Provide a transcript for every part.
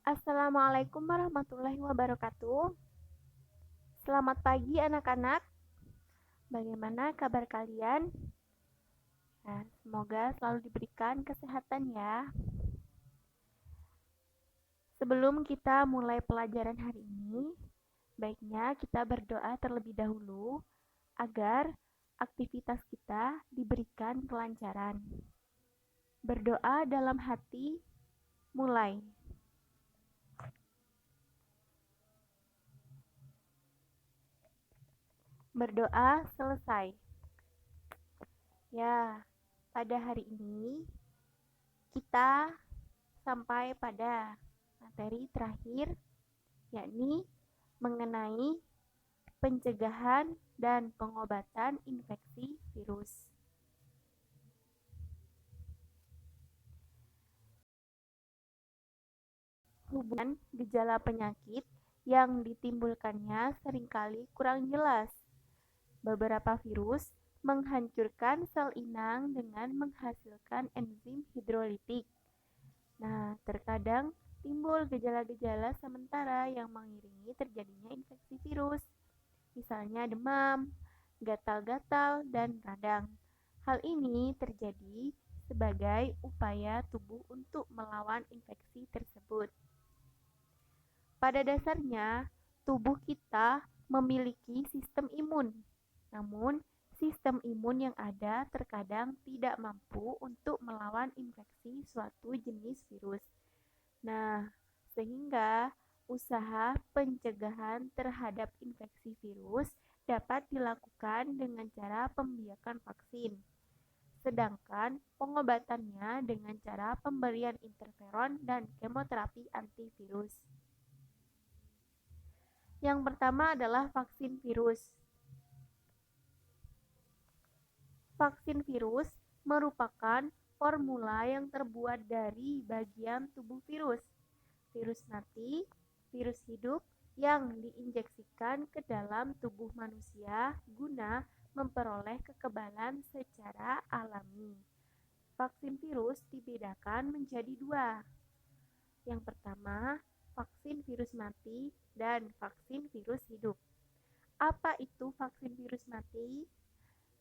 Assalamualaikum warahmatullahi wabarakatuh. Selamat pagi anak-anak. Bagaimana kabar kalian? Nah, semoga selalu diberikan kesehatan ya. Sebelum kita mulai pelajaran hari ini, baiknya kita berdoa terlebih dahulu agar aktivitas kita diberikan kelancaran. Berdoa dalam hati, mulai. Berdoa selesai. Ya, pada hari ini kita sampai pada materi terakhir, yakni mengenai pencegahan dan pengobatan infeksi virus. Hubungan gejala penyakit yang ditimbulkannya seringkali kurang jelas. Beberapa virus menghancurkan sel inang dengan menghasilkan enzim hidrolitik. Nah, terkadang timbul gejala-gejala sementara yang mengiringi terjadinya infeksi virus, misalnya demam, gatal-gatal, dan radang. Hal ini terjadi sebagai upaya tubuh untuk melawan infeksi tersebut. Pada dasarnya, tubuh kita memiliki sistem imun. Namun, sistem imun yang ada terkadang tidak mampu untuk melawan infeksi suatu jenis virus. Nah, sehingga usaha pencegahan terhadap infeksi virus dapat dilakukan dengan cara pembiakan vaksin. Sedangkan pengobatannya dengan cara pemberian interferon dan kemoterapi antivirus. Yang pertama adalah vaksin virus. Vaksin virus merupakan formula yang terbuat dari bagian tubuh virus, virus mati, virus hidup yang diinjeksikan ke dalam tubuh manusia guna memperoleh kekebalan secara alami. Vaksin virus dibedakan menjadi dua. Yang pertama, vaksin virus mati dan vaksin virus hidup. Apa itu vaksin virus mati?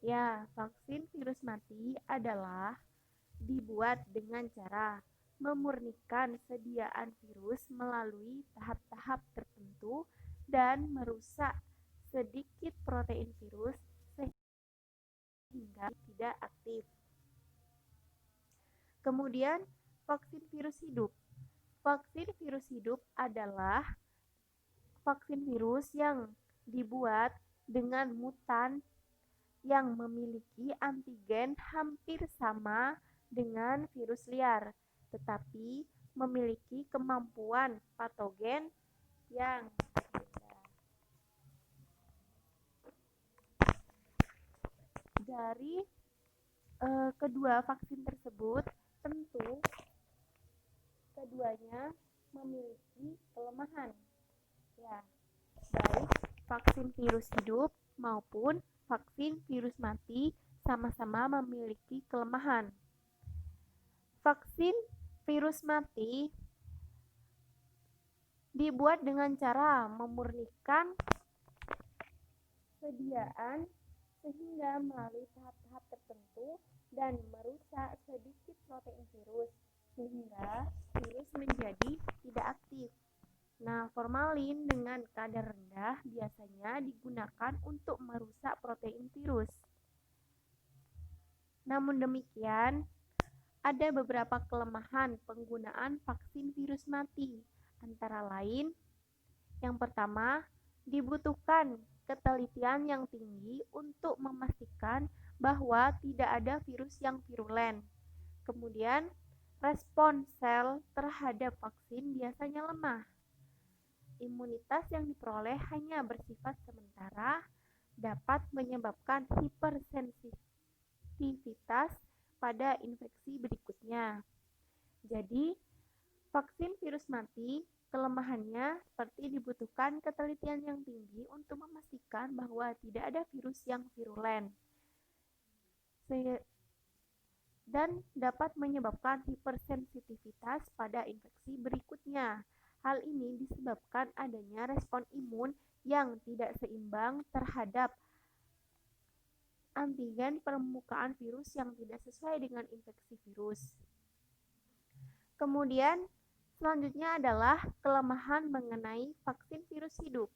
Ya, vaksin virus mati adalah dibuat dengan cara memurnikan sediaan virus melalui tahap-tahap tertentu dan merusak sedikit protein virus sehingga tidak aktif. Kemudian, vaksin virus hidup. Vaksin virus hidup adalah vaksin virus yang dibuat dengan mutan yang memiliki antigen hampir sama dengan virus liar, tetapi memiliki kemampuan patogen yang berbeda. Dari kedua vaksin tersebut, tentu keduanya memiliki kelemahan. Ya, baik vaksin virus hidup maupun vaksin virus mati sama-sama memiliki kelemahan. Vaksin virus mati dibuat dengan cara memurnikan sediaan sehingga melalui tahap-tahap tertentu dan merusak sedikit protein virus sehingga virus menjadi tidak aktif. Nah, formalin dengan kadar rendah biasanya digunakan untuk merusak protein virus. Namun demikian, ada beberapa kelemahan penggunaan vaksin virus mati. Antara lain, yang pertama, dibutuhkan ketelitian yang tinggi untuk memastikan bahwa tidak ada virus yang virulen. Kemudian, respon sel terhadap vaksin biasanya lemah. Imunitas yang diperoleh hanya bersifat sementara, dapat menyebabkan hipersensitivitas pada infeksi berikutnya. Jadi, vaksin virus mati kelemahannya seperti dibutuhkan ketelitian yang tinggi untuk memastikan bahwa tidak ada virus yang virulen dan dapat menyebabkan hipersensitivitas pada infeksi berikutnya. Hal ini disebabkan adanya respon imun yang tidak seimbang terhadap antigen permukaan virus yang tidak sesuai dengan infeksi virus. Kemudian, selanjutnya adalah kelemahan mengenai vaksin virus hidup.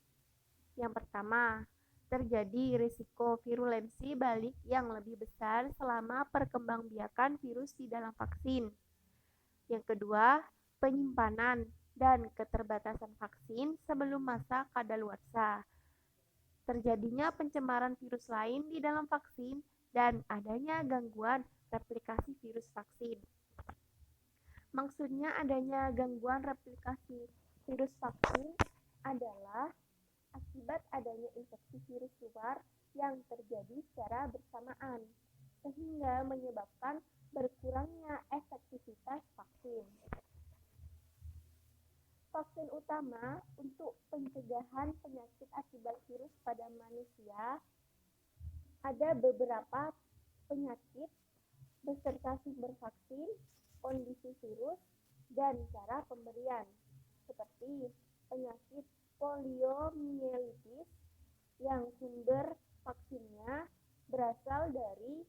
Yang pertama, terjadi risiko virulensi balik yang lebih besar selama perkembangbiakan virus di dalam vaksin. Yang kedua, penyimpanan dan keterbatasan vaksin sebelum masa kadaluarsa. Terjadinya pencemaran virus lain di dalam vaksin dan adanya gangguan replikasi virus vaksin. Maksudnya adanya gangguan replikasi virus vaksin adalah akibat adanya infeksi virus luar yang terjadi secara bersamaan, sehingga menyebabkan berkurangnya efektivitas vaksin. Vaksin utama untuk pencegahan penyakit akibat virus pada manusia ada beberapa penyakit beserta sumber vaksin, kondisi virus, dan cara pemberian, seperti penyakit poliomyelitis yang sumber vaksinnya berasal dari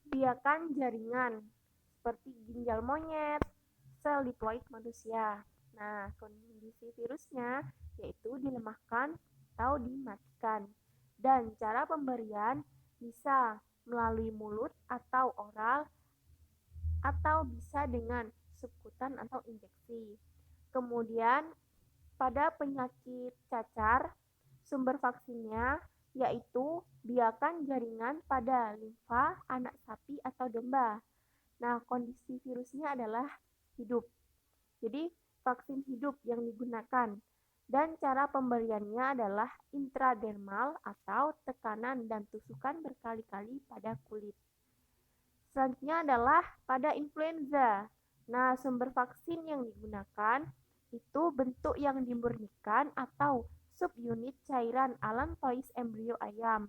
biakan jaringan, seperti ginjal monyet, sel diploid manusia. Nah, kondisi virusnya yaitu dilemahkan atau dimatikan. Dan cara pemberian bisa melalui mulut atau oral atau bisa dengan subkutan atau injeksi. Kemudian pada penyakit cacar, sumber vaksinnya yaitu biakan jaringan pada limfa anak sapi atau domba. Nah, kondisi virusnya adalah hidup. Jadi, vaksin hidup yang digunakan. Dan cara pemberiannya adalah intradermal atau tekanan dan tusukan berkali-kali pada kulit. Selanjutnya adalah pada influenza. Nah, sumber vaksin yang digunakan itu bentuk yang dimurnikan atau subunit cairan allantois embrio ayam.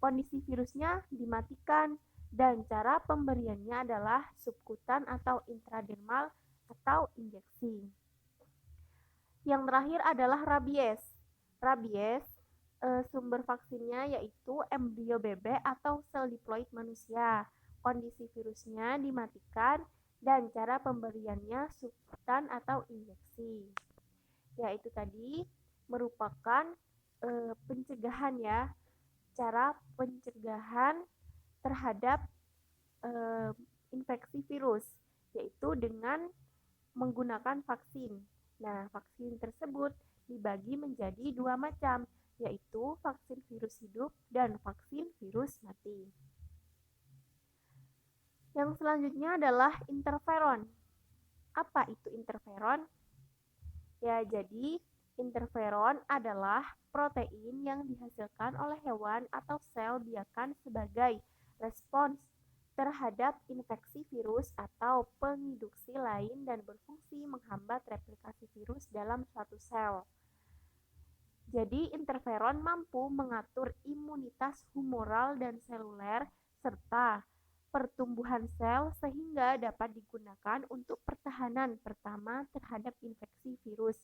Kondisi virusnya dimatikan dan cara pemberiannya adalah subkutan atau intradermal atau injeksi. Yang terakhir adalah rabies. Rabies sumber vaksinnya yaitu embrio bebek atau sel diploid manusia. Kondisi virusnya dimatikan dan cara pemberiannya subkutan atau injeksi. Yaitu tadi merupakan pencegahan ya, cara pencegahan terhadap infeksi virus, yaitu dengan menggunakan vaksin. Nah, vaksin tersebut dibagi menjadi dua macam, yaitu vaksin virus hidup dan vaksin virus mati. Yang selanjutnya adalah interferon. Apa itu interferon? Ya, jadi interferon adalah protein yang dihasilkan oleh hewan atau sel biakan sebagai respons terhadap infeksi virus atau penginduksi lain dan berfungsi menghambat replikasi virus dalam suatu sel. Jadi, interferon mampu mengatur imunitas humoral dan seluler serta pertumbuhan sel sehingga dapat digunakan untuk pertahanan pertama terhadap infeksi virus.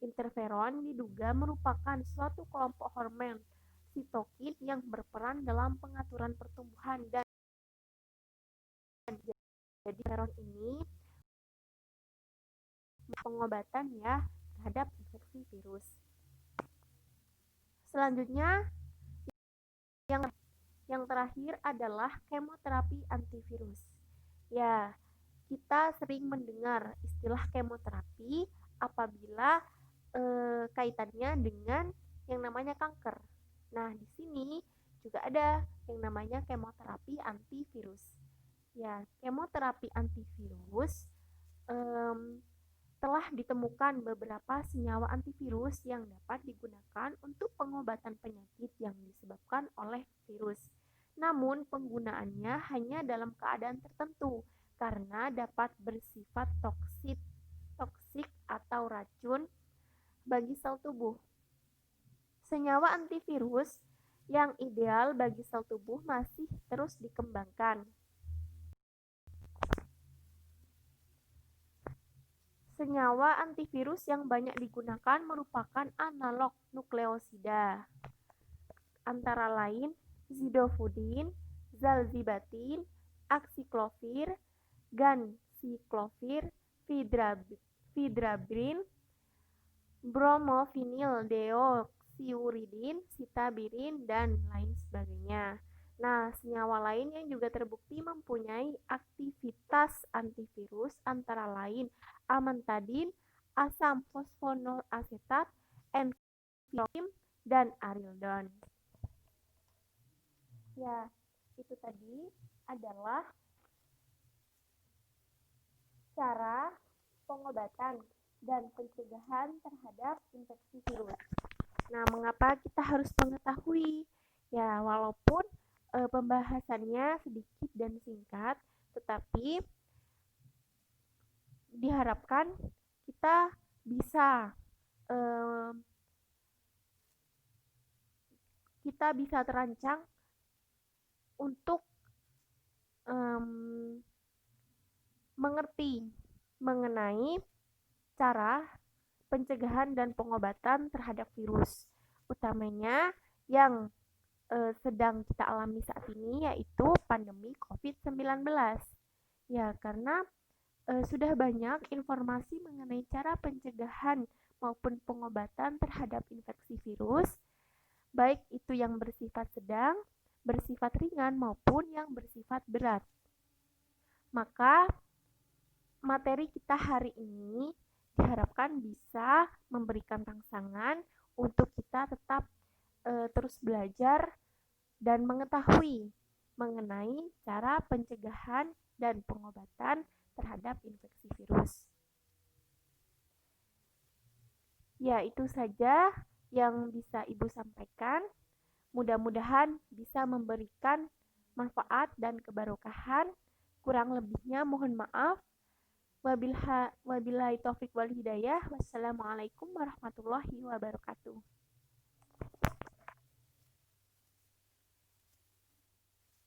Interferon diduga merupakan suatu kelompok hormon sitokin yang berperan dalam pengaturan pertumbuhan dan jadi interferon ini pengobatan ya terhadap infeksi virus. Selanjutnya yang terakhir adalah kemoterapi antivirus. Ya, kita sering mendengar istilah kemoterapi apabila kaitannya dengan yang namanya kanker. Nah, di sini juga ada yang namanya kemoterapi antivirus. Ya, kemoterapi antivirus telah ditemukan beberapa senyawa antivirus yang dapat digunakan untuk pengobatan penyakit yang disebabkan oleh virus. Namun, penggunaannya hanya dalam keadaan tertentu karena dapat bersifat toksik atau racun bagi sel tubuh. Senyawa antivirus yang ideal bagi sel tubuh masih terus dikembangkan. Senyawa antivirus yang banyak digunakan merupakan analog nukleosida, antara lain zidofudin, zalzibatin, aksiklofir, ganciclovir, vidrabrin, bromovinil deoksiuridin, sitabirin, dan lain sebagainya. Nah, senyawa lain yang juga terbukti mempunyai aktivitas antivirus antara lain amantadin, asam fosfonoasetat, enfiloksim, dan arildon. Ya, itu tadi adalah cara pengobatan dan pencegahan terhadap infeksi virus. Nah, mengapa kita harus mengetahui? Ya, walaupun pembahasannya sedikit dan singkat, tetapi diharapkan kita bisa terancang untuk mengerti mengenai cara pencegahan dan pengobatan terhadap virus, utamanya yang sedang kita alami saat ini, yaitu pandemi COVID-19. Ya, karena sudah banyak informasi mengenai cara pencegahan maupun pengobatan terhadap infeksi virus, baik itu yang bersifat sedang, bersifat ringan, maupun yang bersifat berat. Maka, materi kita hari ini diharapkan bisa memberikan rangsangan untuk kita tetap terus belajar dan mengetahui mengenai cara pencegahan dan pengobatan terhadap infeksi virus. Ya, itu saja yang bisa Ibu sampaikan. Mudah-mudahan bisa memberikan manfaat dan keberkahan. Kurang lebihnya mohon maaf. Wabillahi taufik wal hidayah. Wassalamualaikum warahmatullahi wabarakatuh.